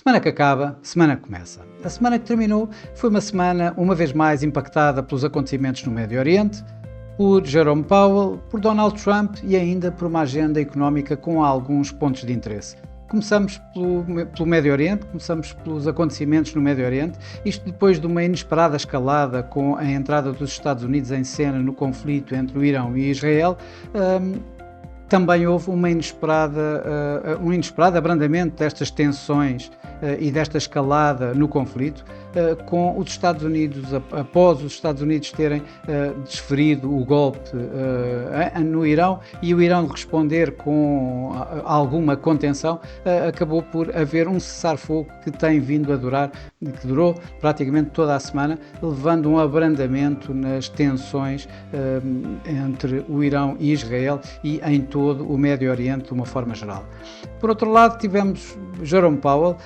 Semana que acaba, semana que começa. A semana que terminou foi uma semana, uma vez mais, impactada pelos acontecimentos no Médio Oriente, por Jerome Powell, por Donald Trump e ainda por uma agenda económica com alguns pontos de interesse. Começamos pelo Médio Oriente, começamos pelos acontecimentos no Médio Oriente, isto depois de uma inesperada escalada com a entrada dos Estados Unidos em cena no conflito entre o Irão e Israel. Também houve um inesperado abrandamento destas tensões e desta escalada no conflito, com os Estados Unidos, após os Estados Unidos terem desferido o golpe no Irão e o Irão responder com alguma contenção, acabou por haver um cessar-fogo que tem vindo a durar, que durou praticamente toda a semana, levando um abrandamento nas tensões entre o Irão e Israel e em todo o Médio Oriente de uma forma geral. Por outro lado, tivemos Jerome Powell,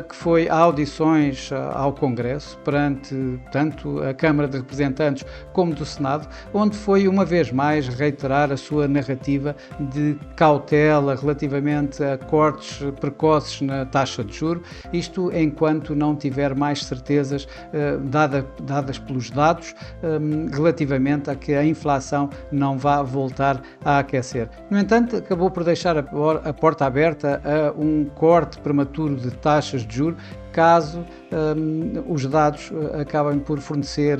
que foi a audições ao Congresso, perante tanto a Câmara de Representantes como do Senado, onde foi uma vez mais reiterar a sua narrativa de cautela relativamente a cortes precoces na taxa de juros, isto enquanto não tiver mais certezas dadas pelos dados relativamente a que a inflação não vá voltar a aquecer. No entanto, acabou por deixar a porta aberta a um corte prematuro de taxas de juros, caso os dados acabem por fornecer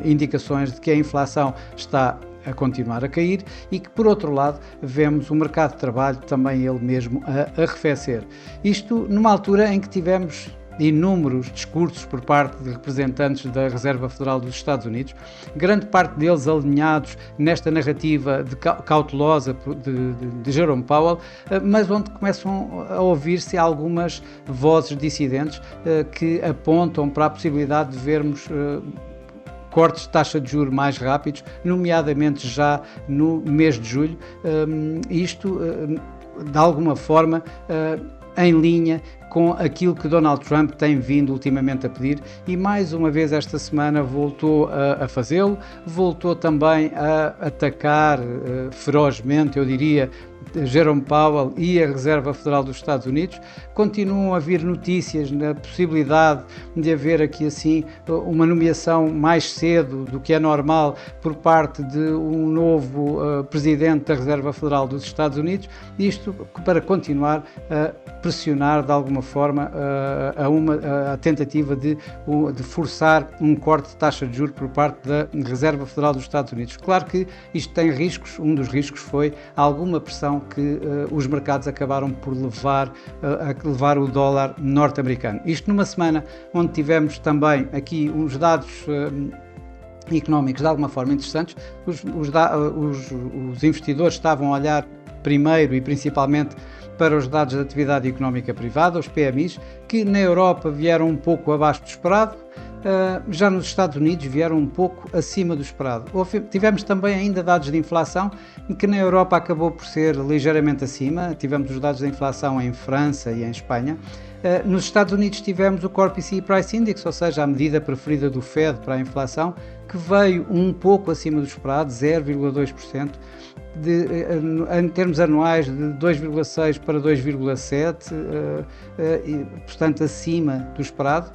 indicações de que a inflação está a continuar a cair e que, por outro lado, vemos o mercado de trabalho também ele mesmo a arrefecer. Isto numa altura em que tivemos inúmeros discursos por parte de representantes da Reserva Federal dos Estados Unidos, grande parte deles alinhados nesta narrativa cautelosa de Jerome Powell, mas onde começam a ouvir-se algumas vozes dissidentes que apontam para a possibilidade de vermos cortes de taxa de juros mais rápidos, nomeadamente já no mês de julho, isto de alguma forma em linha com aquilo que Donald Trump tem vindo ultimamente a pedir e mais uma vez esta semana voltou a fazê-lo, voltou também a atacar ferozmente, eu diria, Jerome Powell e a Reserva Federal dos Estados Unidos. Continuam a vir notícias na possibilidade de haver aqui assim uma nomeação mais cedo do que é normal por parte de um novo presidente da Reserva Federal dos Estados Unidos, isto para continuar a pressionar de alguma forma a tentativa de forçar um corte de taxa de juros por parte da Reserva Federal dos Estados Unidos. Claro que isto tem riscos, um dos riscos foi alguma pressão que os mercados acabaram por levar o dólar norte-americano. Isto numa semana onde tivemos também aqui uns dados económicos de alguma forma interessantes. Os investidores estavam a olhar primeiro e principalmente para os dados de atividade económica privada, os PMIs, que na Europa vieram um pouco abaixo do esperado, já nos Estados Unidos vieram um pouco acima do esperado. Tivemos também ainda dados de inflação, que na Europa acabou por ser ligeiramente acima, tivemos os dados de inflação em França e em Espanha. Nos Estados Unidos tivemos o Core PCE Price Index, ou seja, a medida preferida do Fed para a inflação, que veio um pouco acima do esperado, 0,2%, em termos anuais de 2,6 para 2,7, portanto acima do esperado.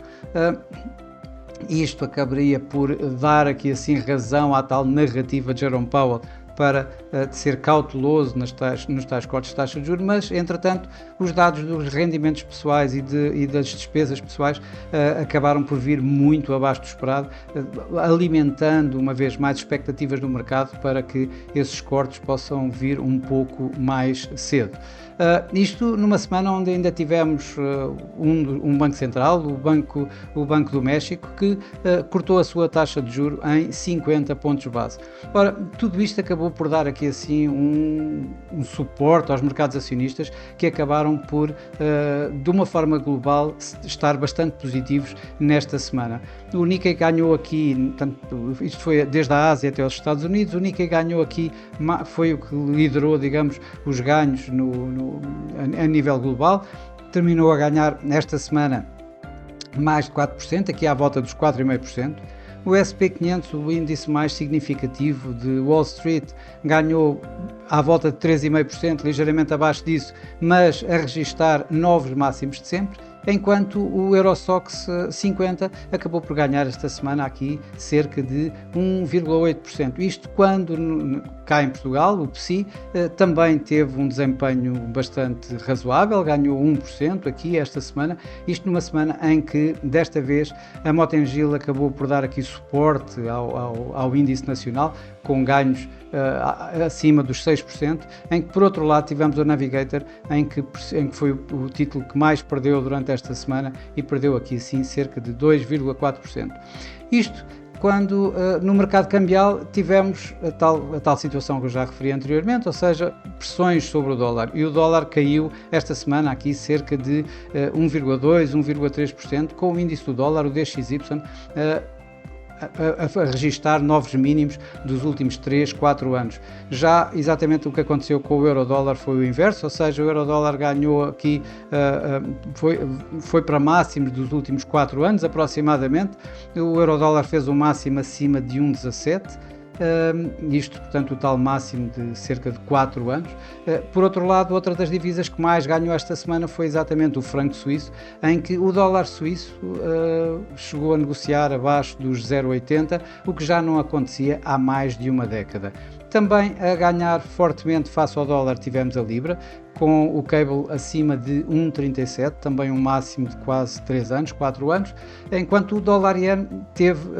Isto acabaria por dar aqui assim razão à tal narrativa de Jerome Powell para ser cauteloso nos tais cortes de taxa de juros, mas, entretanto, os dados dos rendimentos pessoais e das despesas pessoais acabaram por vir muito abaixo do esperado, alimentando, uma vez mais, expectativas do mercado para que esses cortes possam vir um pouco mais cedo. Isto numa semana onde ainda tivemos um Banco Central, o Banco do México, que cortou a sua taxa de juros em 50 pontos base. Ora, tudo isto acabou por dar aqui assim um suporte aos mercados acionistas que acabaram por, de uma forma global, estar bastante positivos nesta semana. O Nikkei ganhou aqui, isto foi desde a Ásia até os Estados Unidos, o Nikkei ganhou aqui, foi o que liderou, digamos, os ganhos a nível global, terminou a ganhar esta semana mais de 4%, aqui à volta dos 4,5%. O SP500, o índice mais significativo de Wall Street, ganhou à volta de 3,5%, ligeiramente abaixo disso, mas a registrar novos máximos de sempre. enquanto o Eurostoxx 50 acabou por ganhar esta semana aqui cerca de 1,8%. Isto quando cá em Portugal o PSI também teve um desempenho bastante razoável, ganhou 1% aqui esta semana, isto numa semana em que desta vez a Mota-Engil acabou por dar aqui suporte ao índice nacional, com ganhos acima dos 6%, em que por outro lado tivemos o Navigator, em que foi o título que mais perdeu durante esta semana e perdeu aqui sim cerca de 2,4%. Isto quando no mercado cambial tivemos a tal situação que eu já referi anteriormente, ou seja, pressões sobre o dólar, e o dólar caiu esta semana aqui cerca de 1,2%, 1,3%, com o índice do dólar, o DXY, a registar novos mínimos dos últimos 3, 4 anos. Já exatamente o que aconteceu com o euro-dólar foi o inverso, ou seja, o euro-dólar ganhou aqui, foi para máximos dos últimos 4 anos aproximadamente. O euro-dólar fez um máximo acima de 1,17. Isto, portanto, o tal máximo de cerca de 4 anos. Por outro lado, outra das divisas que mais ganhou esta semana foi exatamente o franco suíço, em que o dólar suíço chegou a negociar abaixo dos 0,80, o que já não acontecia há mais de uma década. Também a ganhar fortemente face ao dólar tivemos a libra, com o cable acima de 1,37, também um máximo de quase 3 anos, 4 anos, enquanto o dólar-iene teve,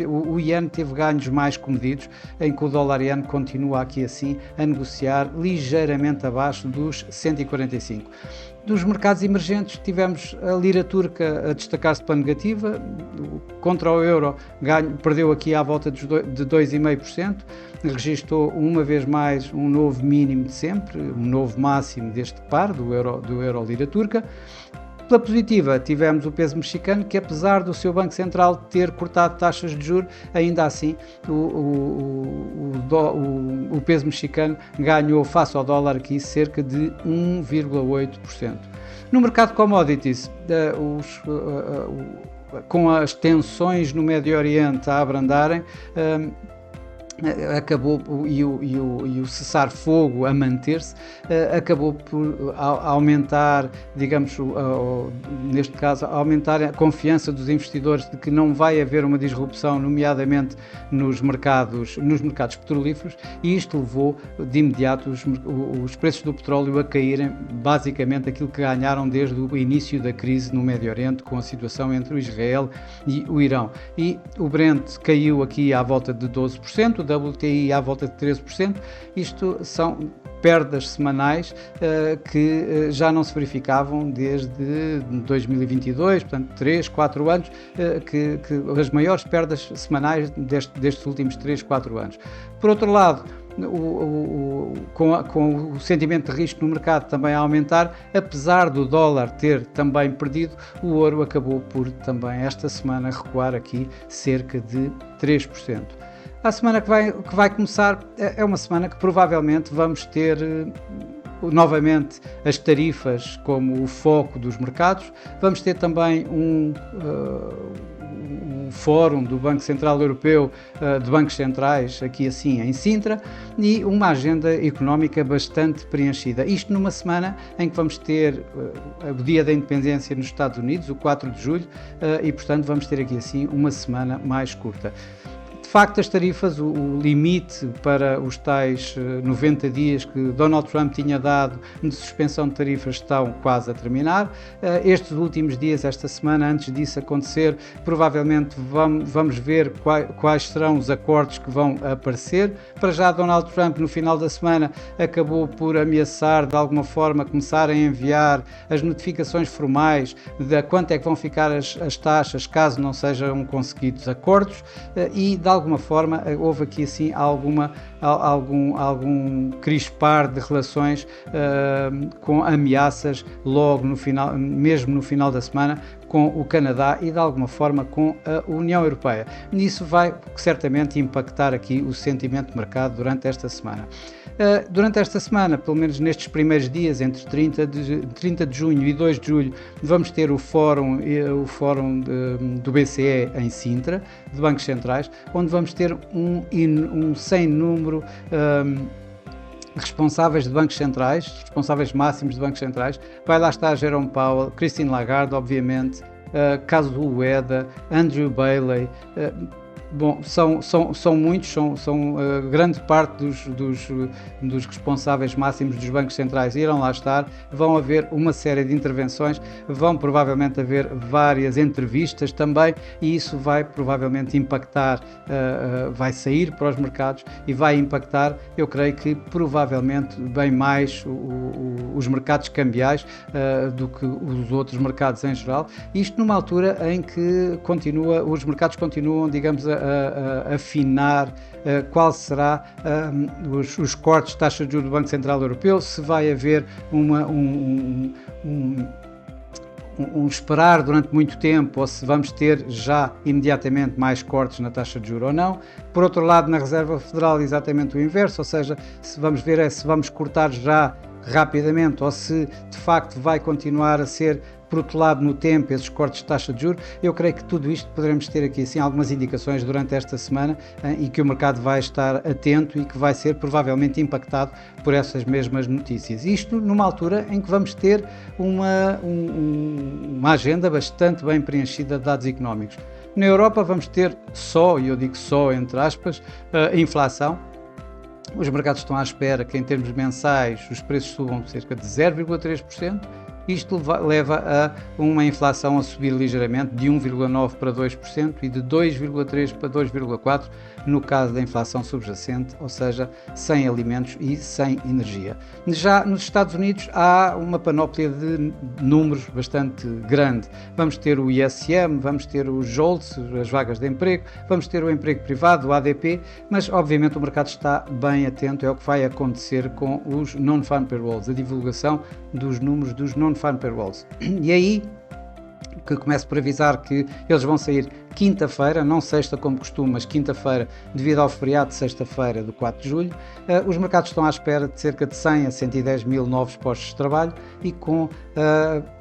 o iene teve ganhos mais comedidos, em que o dólar-iene continua aqui assim a negociar ligeiramente abaixo dos 145. Dos mercados emergentes tivemos a lira turca a destacar-se para negativa, contra o euro perdeu aqui à volta de 2,5%, registrou uma vez mais um novo mínimo de sempre, um novo máximo deste par do euro lira turca. Pela positiva, tivemos o peso mexicano, que apesar do seu Banco Central ter cortado taxas de juros, ainda assim o peso mexicano ganhou face ao dólar aqui cerca de 1,8%. No mercado de commodities, com as tensões no Médio Oriente a abrandarem, acabou e o cessar-fogo a manter-se, acabou por aumentar, digamos, neste caso, aumentar a confiança dos investidores de que não vai haver uma disrupção, nomeadamente nos mercados petrolíferos, e isto levou de imediato os preços do petróleo a caírem basicamente aquilo que ganharam desde o início da crise no Médio Oriente, com a situação entre o Israel e o Irão. E o Brent caiu aqui à volta de 12%, o WTI à volta de 13%, isto são perdas semanais que já não se verificavam desde 2022, portanto 3, 4 anos, que as maiores perdas semanais destes últimos 3, 4 anos. Por outro lado, com o sentimento de risco no mercado também a aumentar, apesar do dólar ter também perdido, o ouro acabou por também esta semana recuar aqui cerca de 3%. A semana que vai começar é uma semana que provavelmente vamos ter novamente as tarifas como o foco dos mercados. Vamos ter também um fórum do Banco Central Europeu, de bancos centrais, aqui assim em Sintra, e uma agenda económica bastante preenchida. Isto numa semana em que vamos ter o Dia da Independência nos Estados Unidos, o 4 de julho, e portanto vamos ter aqui assim uma semana mais curta. De facto, as tarifas, o limite para os tais 90 dias que Donald Trump tinha dado de suspensão de tarifas estão quase a terminar. Estes últimos dias, esta semana, antes disso acontecer, provavelmente vamos ver quais serão os acordos que vão aparecer. Para já, Donald Trump, no final da semana, acabou por ameaçar, de alguma forma, começar a enviar as notificações formais de quanto é que vão ficar as taxas, caso não sejam conseguidos acordos, e, de alguma forma, houve aqui assim algum crispar de relações com ameaças logo no final, mesmo no final da semana, com o Canadá e de alguma forma com a União Europeia. Isso vai certamente impactar aqui o sentimento de mercado durante esta semana. Durante esta semana, pelo menos nestes primeiros dias, entre 30 de junho e 2 de julho, vamos ter o fórum do BCE em Sintra, de bancos centrais, onde vamos ter um sem número responsáveis de bancos centrais, responsáveis máximos de bancos centrais. Vai lá estar Jerome Powell, Christine Lagarde, obviamente, Kazuo Ueda, Andrew Bailey. Bom, são muitos, são grande parte dos responsáveis máximos dos bancos centrais irão lá estar, vão haver uma série de intervenções, vão provavelmente haver várias entrevistas também, e isso vai provavelmente impactar, vai sair para os mercados e vai impactar, eu creio que provavelmente bem mais os mercados cambiais do que os outros mercados em geral, isto numa altura em que os mercados continuam, digamos, a afinar qual será os cortes de taxa de juros do Banco Central Europeu, se vai haver um esperar durante muito tempo ou se vamos ter já imediatamente mais cortes na taxa de juros ou não. Por outro lado, na Reserva Federal exatamente o inverso, ou seja, se vamos ver se vamos cortar já rapidamente ou se de facto vai continuar a ser protelado no tempo esses cortes de taxa de juros. Eu creio que tudo isto poderemos ter aqui assim algumas indicações durante esta semana e que o mercado vai estar atento e que vai ser provavelmente impactado por essas mesmas notícias. Isto numa altura em que vamos ter uma agenda bastante bem preenchida de dados económicos. Na Europa vamos ter e eu digo só entre aspas, a inflação. Os mercados estão à espera que em termos mensais os preços subam de cerca de 0,3%. Isto leva a uma inflação a subir ligeiramente de 1,9% para 2% e de 2,3% para 2,4% no caso da inflação subjacente, ou seja, sem alimentos e sem energia. Já nos Estados Unidos há uma panóplia de números bastante grande. Vamos ter o ISM, vamos ter os JOLTS, as vagas de emprego, vamos ter o emprego privado, o ADP, mas obviamente o mercado está bem atento ao que vai acontecer com os non-farm payrolls, a divulgação dos números dos non-farm payrolls. E aí que começo por avisar que eles vão sair quinta-feira, não sexta como costume, mas quinta-feira, devido ao feriado de sexta-feira do 4 de julho. Os mercados estão à espera de cerca de 100 a 110 mil novos postos de trabalho e com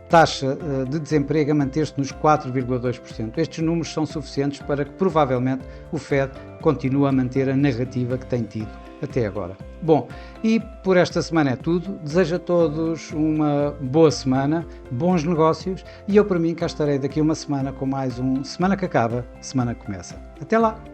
taxa de desemprego a manter-se nos 4,2%. Estes números são suficientes para que provavelmente o Fed continue a manter a narrativa que tem tido até agora. Bom, e por esta semana é tudo. Desejo a todos uma boa semana, bons negócios e eu, por mim, cá estarei daqui a uma semana com mais Semana que Acaba, Semana que Começa. Até lá!